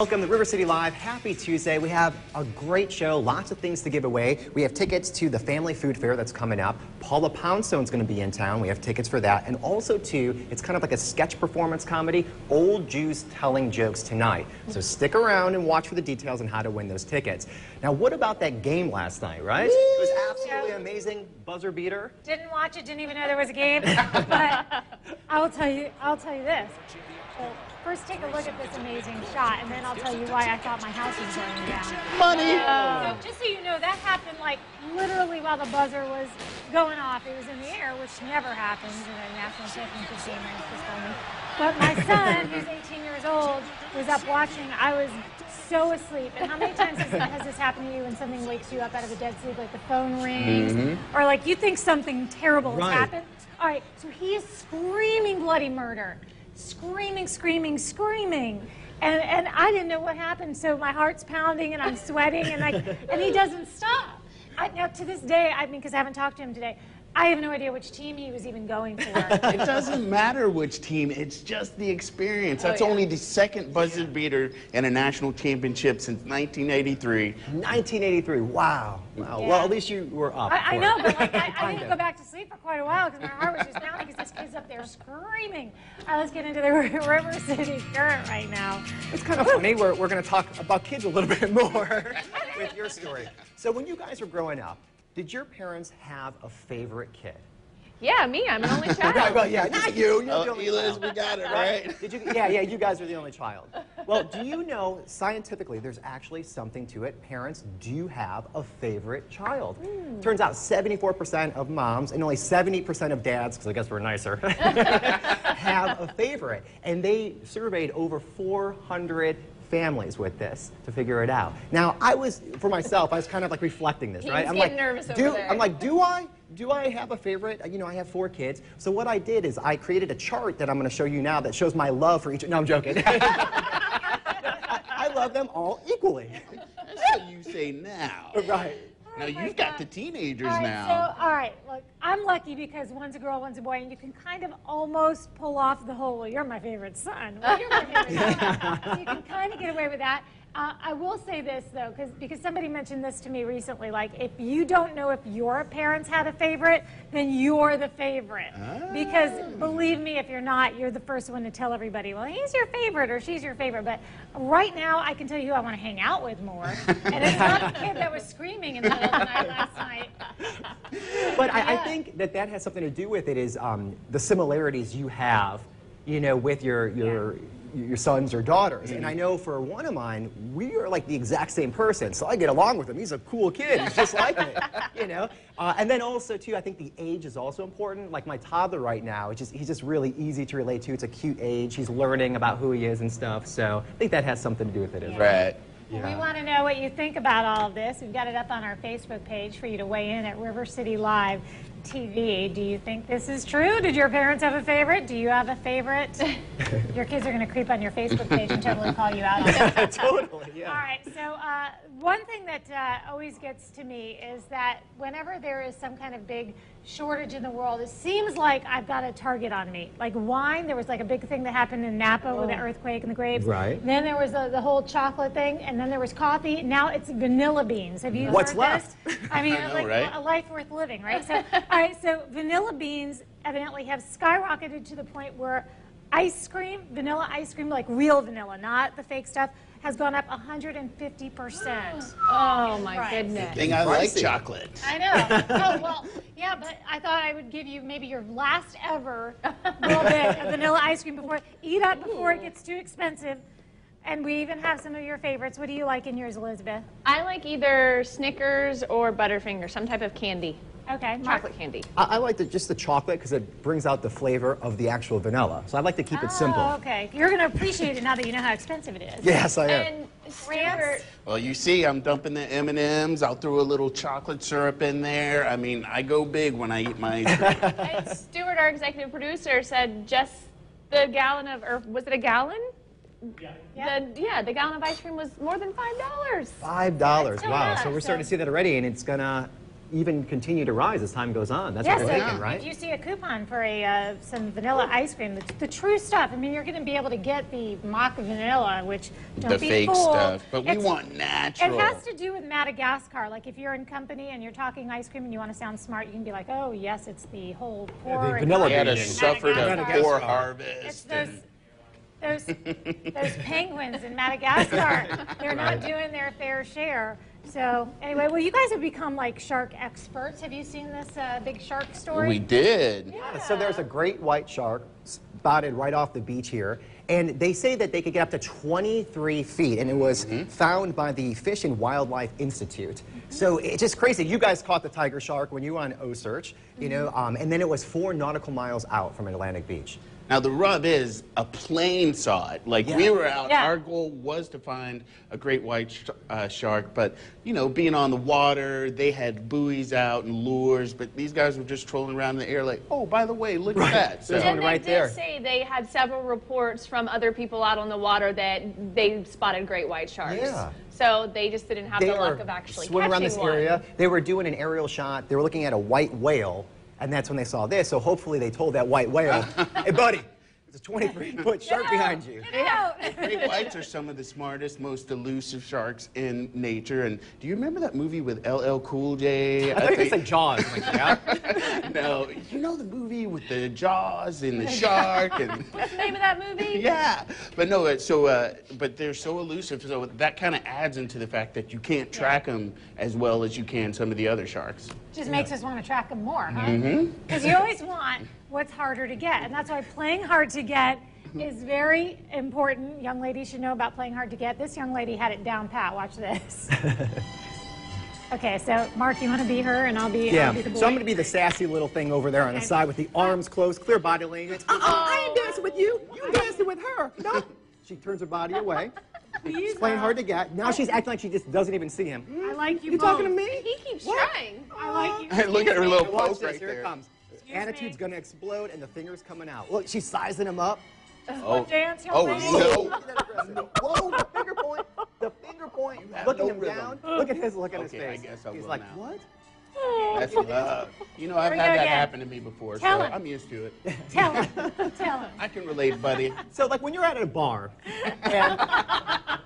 Welcome to River City Live. Happy Tuesday. We have a great show, lots of things to give away. We have tickets to the Family Food Fair that's coming up. Paula Poundstone's going to be in town. We have tickets for that. And also, too, it's kind of like a sketch performance comedy, Old Jews Telling Jokes Tonight. So stick around and watch for the details on how to win those tickets. Now, what about that game last night, right? Woo! It was absolutely amazing. Buzzer beater. Didn't watch it, didn't even know there was a game. But I'll tell you this. So first, take a look at this amazing shot, and then I'll tell you why I thought my house was burning down. Money! So just so you know, that happened like literally while the buzzer was going off. It was in the air, which never happens in a national championship game. Just told me. But my son, who's 18 years old, was up watching. I was so asleep. And how many times has this happened to you when something wakes you up out of a dead sleep, like the phone rings, or like you think something terrible has happened? All right, so he is screaming bloody murder. Screaming, screaming, screaming. And I didn't know what happened, so my heart's pounding and I'm sweating and he doesn't stop. Now to this day, I mean, because I haven't talked to him today, I have no idea which team he was even going for. It doesn't matter which team, it's just the experience. That's only the second buzzer beater in a national championship since 1983. 1983, wow. Wow. Yeah. Well, at least you were up. I know, but like, I didn't go back to sleep for quite a while because my heart was just pounding because this kid's up there screaming. All right, let's get into the River City Current right now. It's kind of funny. We're going to talk about kids a little bit more with your story. So when you guys were growing up, did your parents have a favorite kid? Yeah, me. I'm an only child. Right, well, yeah, not you. You're the only Eliz, child. we got it, right? Did you? Yeah, you guys are the only child. Well, do you know, scientifically, there's actually something to it. Parents do have a favorite child. Turns out 74% of moms and only 70% of dads, because I guess we're nicer, have a favorite. And they surveyed over 400 families with this to figure it out. Now, for myself, I was kind of like reflecting this, right? I'm getting nervous over there. I'm like, do I have a favorite? You know, I have 4 kids. So what I did is I created a chart that I'm going to show you now that shows my love for each. No, I'm joking. I love them all equally. That's what you say now. Right. Now, you've got the teenagers All right, now. So, all right, look, I'm lucky because one's a girl, one's a boy, and you can kind of almost pull off the whole, well, you're my favorite son. Well, you're my favorite son. So you can kind of get away with that. I will say this, though, because somebody mentioned this to me recently, like, if you don't know if your parents had a favorite, then you're the favorite. Because, believe me, if you're not, you're the first one to tell everybody, well, he's your favorite or she's your favorite. But right now, I can tell you who I want to hang out with more. And it's not the kid that was screaming in the middle of the night last night. But I think that has something to do with it is the similarities you have, you know, with your sons or daughters. And I know for one of mine, we are like the exact same person. So I get along with him. He's a cool kid. He's just like me, you know. And then also, too, I think the age is also important. Like my toddler right now, he's just really easy to relate to. It's a cute age. He's learning about who he is and stuff. So I think that has something to do with it as well. Right. Yeah. We want to know what you think about all of this. We've got it up on our Facebook page for you to weigh in at River City Live TV. Do you think this is true? Did your parents have a favorite? Do you have a favorite? Your kids are going to creep on your Facebook page and totally call you out on it. Totally, yeah. All right, so one thing that always gets to me is that whenever there is some kind of big shortage in the world, it seems like I've got a target on me. Like wine, there was like a big thing that happened in Napa with the earthquake and the grapes. Right. Then there was the whole chocolate thing, and then there was coffee. Now it's vanilla beans. Have you What's heard left? this? I mean, I know, like right? a life worth living, right? So, all right, so vanilla beans evidently have skyrocketed to the point where ice cream, vanilla ice cream, like real vanilla, not the fake stuff, has gone up 150%. Oh, my Right. goodness. Thing I like Pricey. chocolate. I know. Oh, well, yeah, but I thought I would give you maybe your last ever little bit of vanilla ice cream before. Eat up before it gets too expensive. And we even have some of your favorites. What do you like in yours, Elizabeth? I like either Snickers or Butterfinger, some type of candy, Okay, Mark. chocolate candy. I like just the chocolate because it brings out the flavor of the actual vanilla. So I like to keep it simple. Oh, okay. You're going to appreciate it now that you know how expensive it is. Yes, I am. And Stuart, Rants? Well, you see, I'm dumping the M&Ms. I'll throw a little chocolate syrup in there. I mean, I go big when I eat my ice cream. and Stuart, our executive producer, said just the gallon of, or was it a gallon? Yeah. The gallon of ice cream was more than $5. $5. so Wow. much, So we're starting to see that already, and it's gonna, even continue to rise as time goes on. That's Yes, what we're so thinking, right? if you see a coupon for some vanilla ice cream, the true stuff, I mean, you're going to be able to get the mock vanilla, which don't The be fake fooled. stuff. But we It's- want natural. It has to do with Madagascar. Like if you're in company and you're talking ice cream and you want to sound smart, you can be like, oh, yes, it's the whole poor. the vanilla They had bean. a suffered a Madagascar. poor It's harvest. those penguins in Madagascar. They're not doing their fair share. So anyway, well, you guys have become like shark experts. Have you seen this big shark story? We did. So there's a great white shark spotted right off the beach here, and they say that they could get up to 23 feet, and it was found by the Fish and Wildlife Institute. So it's just crazy. You guys caught the tiger shark when you were on O-Search, you know, and then it was 4 nautical miles out from Atlantic Beach. Now the rub is a plane saw it. Like we were out, Yeah. our goal was to find a great white shark, but you know, being on the water, they had buoys out and lures, but these guys were just trolling around in the air like, oh, by the way, look at that. So, There's And one they right did there. say they had several reports from other people out on the water that they spotted great white sharks. Yeah. So they just didn't have They the are luck of actually swimming around this catching one. area. They were doing an aerial shot. They were looking at a white whale, and that's when they saw this. So hopefully they told that white whale, hey, buddy, there's a 23-foot shark behind you. Get out. great whites are some of the smartest, most elusive sharks in nature. And do you remember that movie with LL Cool J? I thought you were saying Jaws. I'm like, yeah. No, you know the movie with the jaws and the shark and What's the name of that movie? yeah, but no, but they're so elusive. So that kind of adds into the fact that you can't track them as well as you can some of the other sharks. Just makes us want to track them more, huh? Mm-hmm. Because you always want what's harder to get, and that's why playing hard to get is very important. Young ladies should know about playing hard to get. This young lady had it down pat. Watch this. Okay, so Mark, you want to be her, and I'll be Yeah, the boy. so I'm going to be the sassy little thing over there on the side with the arms closed, clear body language. I ain't dancing with you. You dancing with her. No. She turns her body away. She's playing hard to get. Now she's acting like she just doesn't even see him. I like you. You talking to both. me? He keeps What? trying. I like you. Hey, look at her little Watch poke this. right Here there. it comes. Excuse Attitude's me. going to explode, and the finger's coming out. Look, she's sizing him up. Oh, Dance, young oh lady. no! Look at that aggressive. Whoa, the finger point. The finger point. have Looking no him rhythm. down. Look at his look on his Okay, I face. guess I'll He's go like, now. what? That's love. You know, I've Here we had go that again. happen to me before, Tell so him. I'm used to it. Tell him. Tell him. I can relate, buddy. So, like, when you're at a bar and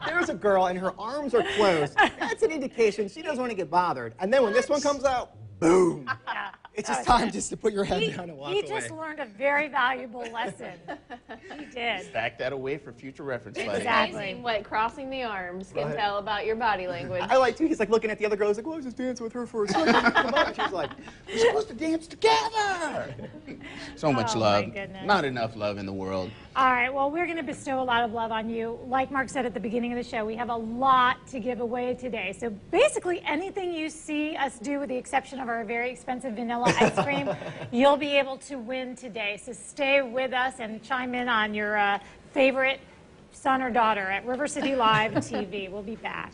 there's a girl and her arms are closed, that's an indication she doesn't want to get bothered. And then when this one comes out, boom. Yeah. It's just time just to put your head down and walk He away. just learned a very valuable lesson. He did. Stack that away for future reference, buddy. Exactly. Amazing what crossing the arms can Right. tell about your body language. I like too. He's like looking at the other girl. He's like, well, I was just dancing with her for a second. Come on. She's like, We're supposed to dance together. So much Oh, my love. goodness. Not enough love in the world. All right, well, we're going to bestow a lot of love on you. Like Mark said at the beginning of the show, we have a lot to give away today. So basically, anything you see us do, with the exception of our very expensive vanilla ice cream, you'll be able to win today. So stay with us and chime in on your favorite son or daughter at River City Live TV. We'll be back.